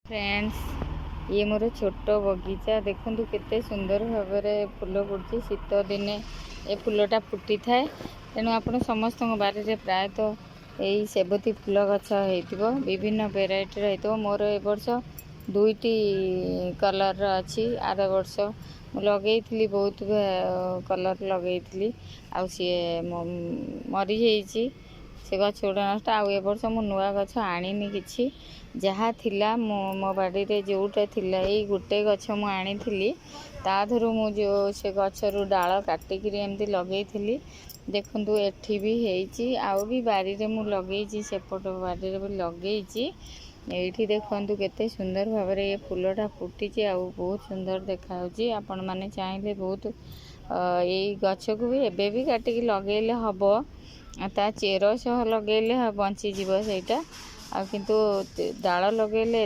friends ये मोर छोट बगीचा देखु केते सुंदर भाव फूल फुटी शीत दिने ए फूलटा फुटी थाए तेणु आप समस्त बारी में प्रायतः यही सेबती फूल गछ हो विभिन्न वेराइटी रही मोर ए वर्ष दुईटी कलर अच्छी आर वर्ष लगे बहुत कलर लगे आ सी मरी से गछ गुड़ा नष्ट आउ ए वर्ष मु नुआ गछ आनीनी किछि जहाँ थिला मो बाड़ी रे जोटा थिला यही गोटे गछ मु आनी थी ताधरू मु जो से गछरू डाल काटिक एमती लगे देखु एठी भी हेची आउ भी बारी रे मु लगे सेपट बाड़ी रे भी लगे ये देखु केते सुंदर भाव ये फूलटा फुटी आउ बहुत सुंदर देखा आपण मैंने चाहिए बहुत यही गछ को भी एबे भी काटिक लगेले हम ता चेर सह लगेले बंची जीव सेटा आ किंतु डाल लगेले